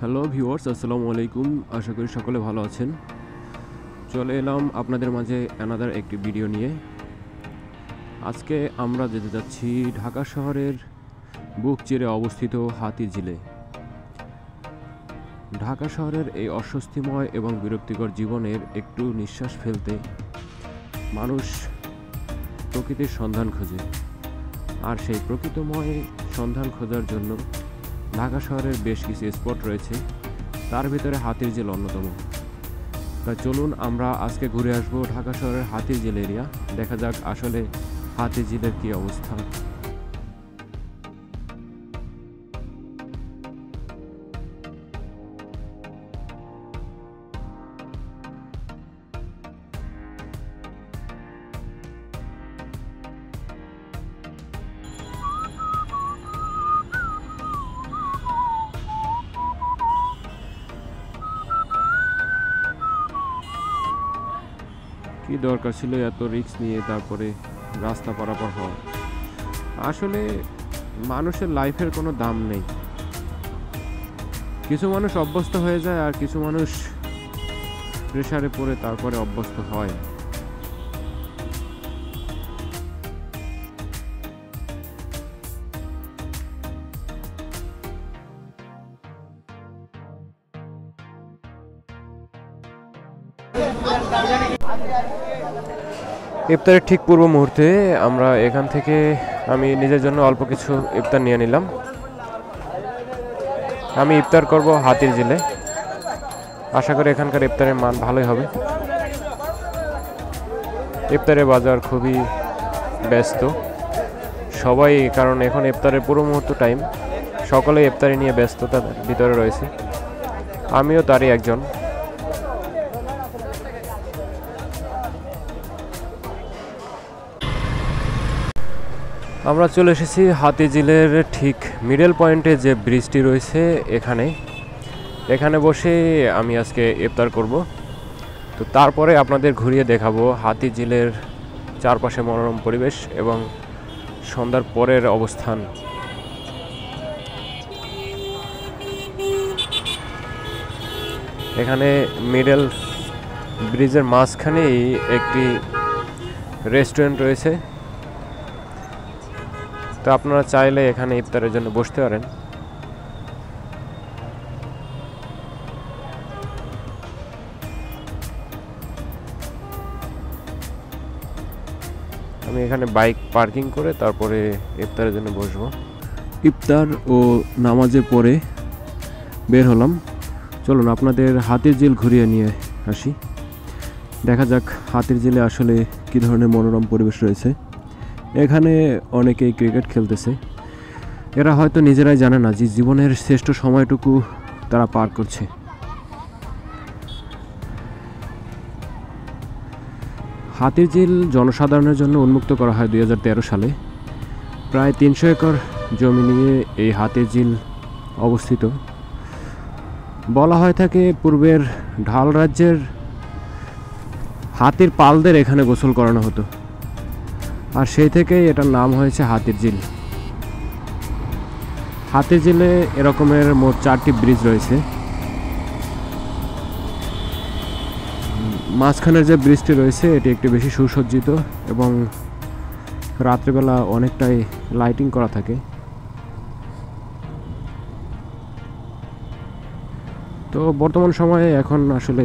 Hello viewers, আসসালামু আলাইকুম। আশা করি সকলে ভালো আছেন। চলে এলাম আপনাদের মাঝে অ্যানাদার একটি ভিডিও নিয়ে। আজকে আমরা যেতে যাচ্ছি ঢাকা শহরের বুক চিরে অবস্থিত হাতিঝিলে। ঢাকা শহরের এই অস্বস্তিময় এবং বিরক্তিকর জীবনের একটু নিঃশ্বাস ফেলতে মানুষ প্রকৃতির সন্ধান খোঁজে, আর সেই প্রকৃতিময় সন্ধান খোঁজার জন্য ঢাকা শহরের বেশ কিছু স্পট রয়েছে, তার ভিতরে হাতিঝিল অন্যতম। তাই চলুন আমরা আজকে ঘুরে আসবো ঢাকা শহরের হাতিঝিল এরিয়া। দেখা যাক আসলে হাতিঝিলের কী অবস্থা। কি দরকার ছিল এত রিস্ক নিয়ে তারপরে রাস্তা পারাপার হওয়া? আসলে মানুষের লাইফের কোনো দাম নেই। কিছু মানুষ অভ্যস্ত হয়ে যায় আর কিছু মানুষ প্রেসারে পড়ে তারপরে অভ্যস্ত হয়। ইফতারের ঠিক পূর্ব মুহূর্তে আমরা এখান থেকে আমি নিজের জন্য অল্প কিছু ইফতার নিয়ে নিলাম। আমি ইফতার করব হাতিঝিলে। আশা করি এখানকার ইফতারের মান ভালোই হবে। ইফতারের বাজার খুবই ব্যস্ত সবাই, কারণ এখন ইফতারের পুরো মুহূর্ত টাইম, সকলে ইফতারি নিয়ে ব্যস্ততার ভিতরে রয়েছে, আমিও তারই একজন। আমরা চলে এসেছি হাতিঝিলের ঠিক মিডল পয়েন্টে যে ব্রিজটি রয়েছে এখানে বসে আমি আজকে ইফতার করব। তো তারপরে আপনাদের ঘুরিয়ে দেখাবো হাতিঝিলের চারপাশে মনোরম পরিবেশ এবং সন্ধ্যার পরের অবস্থান। এখানে মিডল ব্রিজের মাঝখানেই একটি রেস্টুরেন্ট রয়েছে, তো আপনারা চাইলে এখানে ইফতারের জন্য বসতে পারেন। আমি এখানে বাইক পার্কিং করে তারপরে ইফতারের জন্য বসবো। ইফতার ও নামাজের পরে বের হলাম। চলুন আপনাদের হাতিঝিল ঘুরিয়ে নিয়ে আসি। দেখা যাক হাতিঝিলে আসলে কী ধরনের মনোরম পরিবেশ রয়েছে। এখানে অনেকেই ক্রিকেট খেলতেছে। এরা হয়তো নিজেরাই জানে না যে জীবনের শ্রেষ্ঠ সময়টুকু তারা পার করছে। হাতিঝিল জনসাধারণের জন্য উন্মুক্ত করা হয় 2013 সালে। প্রায় 300 একর জমি নিয়ে এই হাতিঝিল অবস্থিত। বলা হয় থাকে পূর্বের ঢাল রাজ্যের হাতির পালদের এখানে গোসল করানো হতো, আর সেই থেকেই এটার নাম হয়েছে হাতিঝিল। হাতিঝিলে এরকমের মোট 4টি ব্রিজ রয়েছে। মাঝখানের যে ব্রিজটি রয়েছে এটি একটু বেশি সুসজ্জিত এবং রাত্রিবেলা অনেকটাই লাইটিং করা থাকে। তো বর্তমান সময়ে এখন আসলে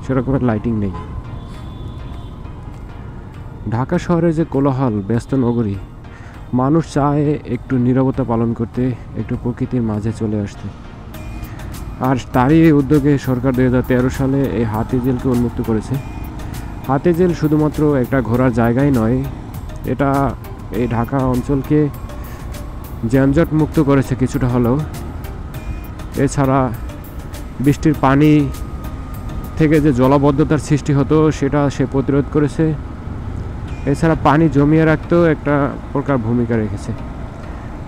সেরকমের লাইটিং নেই। ঢাকা শহরে যে কোলাহল ব্যস্ত নগরী, মানুষ চায় একটু নীরবতা পালন করতে, একটু প্রকৃতির মাঝে চলে আসতে। আর তারই উদ্যোগে সরকার 2013 সালে এই হাতিঝিলকে উন্মুক্ত করেছে। হাতিঝিল শুধুমাত্র একটা ঘোরার জায়গাই নয়, এটা এই ঢাকা অঞ্চলকে যানজট মুক্ত করেছে কিছুটা হলেও। এছাড়া বৃষ্টির পানি থেকে যে জলাবদ্ধতার সৃষ্টি হতো সেটা সে প্রতিরোধ করেছে। এছাড়া পানি জমিয়ে রাখতেও একটা প্রকার ভূমিকা রেখেছে।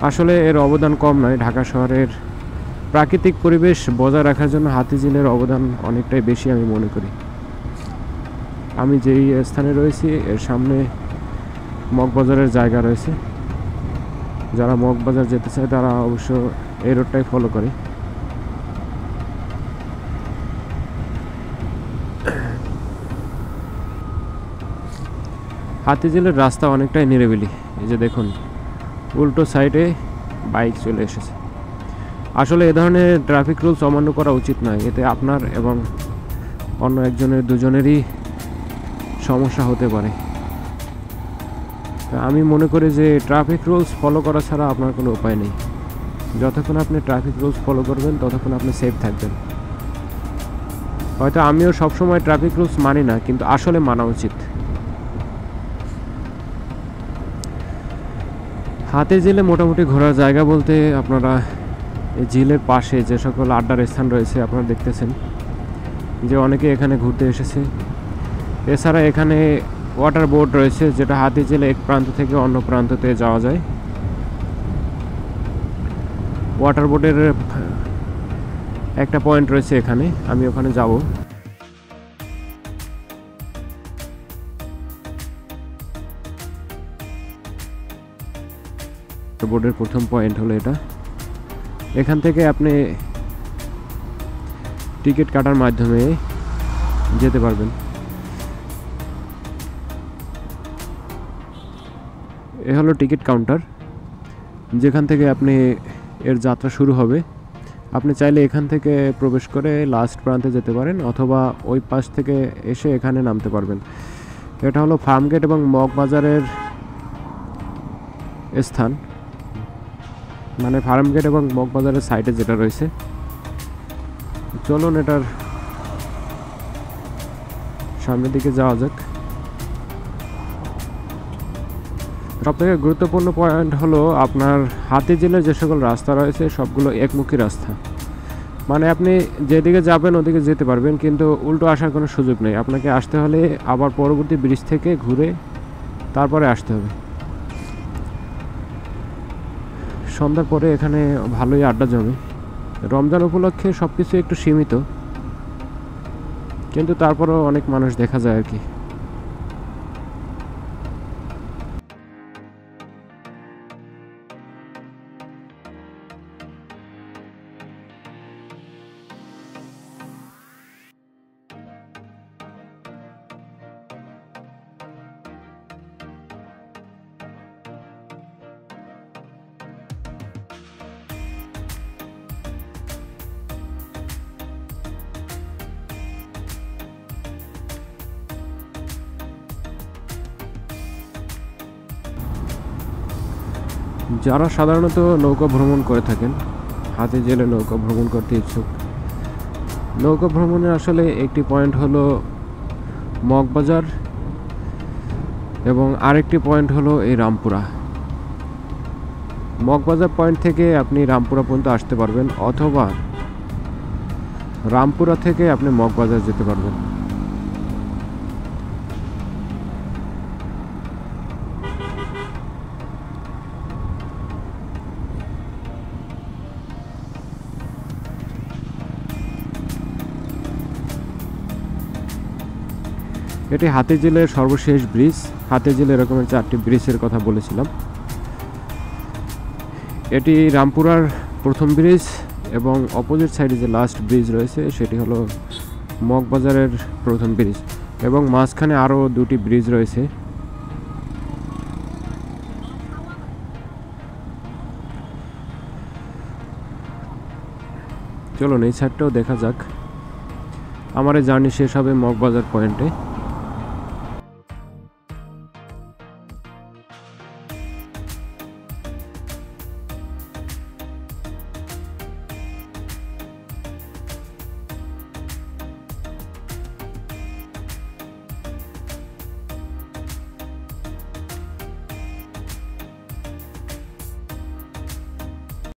আসলে এর অবদান কম নয়। ঢাকা শহরের প্রাকৃতিক পরিবেশ বজায় রাখার জন্য হাতিঝিলের অবদান অনেকটাই বেশি আমি মনে করি। আমি যেই স্থানে রয়েছি এর সামনে মগবাজারের জায়গা রয়েছে। যারা মগবাজার যেতে চায় তারা অবশ্য এই রোডটাই ফলো করে। হাতিঝিলের রাস্তা অনেকটাই নিরিবিলি। এই যে দেখুন, উল্টো সাইডে বাইক চলে এসেছে। আসলে এ ধরনের ট্রাফিক রুলস অমান্য করা উচিত নয়, এতে আপনার এবং অন্য একজনের দুজনেরই সমস্যা হতে পারে। আমি মনে করি যে ট্রাফিক রুলস ফলো করা ছাড়া আপনার কোনো উপায় নেই। যতক্ষণ আপনি ট্রাফিক রুলস ফলো করবেন ততক্ষণ আপনি সেফ থাকবেন। হয়তো আমিও সবসময় ট্রাফিক রুলস মানি না, কিন্তু আসলে মানা উচিত। হাতিঝিলে মোটামুটি ঘোরার জায়গা বলতে আপনারা এই ঝিলের পাশে যে সকল আড্ডার স্থান রয়েছে আপনারা দেখতেছেন যে অনেকে এখানে ঘুরতে এসেছে। এছাড়া এখানে ওয়াটার বোট রয়েছে, যেটা হাতিঝিলে এক প্রান্ত থেকে অন্য প্রান্ততে যাওয়া যায়। ওয়াটার বোটের একটা পয়েন্ট রয়েছে এখানে, আমি ওখানে যাব। বোটের প্রথম পয়েন্ট হলো এটা। এখান থেকে আপনি টিকিট কাটার মাধ্যমে যেতে পারবেন। এ হলো টিকিট কাউন্টার, যেখান থেকে আপনি এর যাত্রা শুরু হবে। আপনি চাইলে এখান থেকে প্রবেশ করে লাস্ট প্রান্তে যেতে পারেন, অথবা ওই পাশ থেকে এসে এখানে নামতে পারবেন। এটা হলো ফার্মগেট এবং মগবাজারের স্থান, মানে ফার্মগেট এবং মগবাজারের সাইডে যেটা রয়েছে। চলুন এটার সামনের দিকে যাওয়া যাক। সবথেকে গুরুত্বপূর্ণ পয়েন্ট হলো আপনার হাতিঝিলের যে সকল রাস্তা রয়েছে সবগুলো একমুখী রাস্তা, মানে আপনি যেদিকে যাবেন ওদিকে যেতে পারবেন, কিন্তু উল্টো আসার কোনো সুযোগ নেই। আপনাকে আসতে হলে আবার পরবর্তী ব্রিজ থেকে ঘুরে তারপরে আসতে হবে। সন্ধ্যার পরে এখানে ভালোই আড্ডা জমে। রমজান উপলক্ষে সব কিছু একটু সীমিত, কিন্তু তারপরেও অনেক মানুষ দেখা যায় আর কি। যারা সাধারণত নৌকা ভ্রমণ করে থাকেন, হাতিঝিলে নৌকা ভ্রমণ করতে ইচ্ছুক, নৌকা ভ্রমণের আসলে একটি পয়েন্ট হলো মগবাজার এবং আরেকটি পয়েন্ট হলো এই রামপুরা। মগবাজার পয়েন্ট থেকে আপনি রামপুরা পর্যন্ত আসতে পারবেন, অথবা রামপুরা থেকে আপনি মগবাজার যেতে পারবেন। এটি হাতিঝিলের সর্বশেষ ব্রিজ। হাতিঝিলে এরকমের 4টি ব্রিজের কথা বলেছিলাম। এটি রামপুরার প্রথম ব্রিজ, এবং অপোজিট সাইডে যে লাস্ট ব্রিজ রয়েছে সেটি হলো মগবাজারের প্রথম ব্রিজ, এবং মাঝখানে আরও 2টি ব্রিজ রয়েছে। চলুন এই সাইডটাও দেখা যাক। আমার এই জার্নি শেষ হবে মগবাজার পয়েন্টে।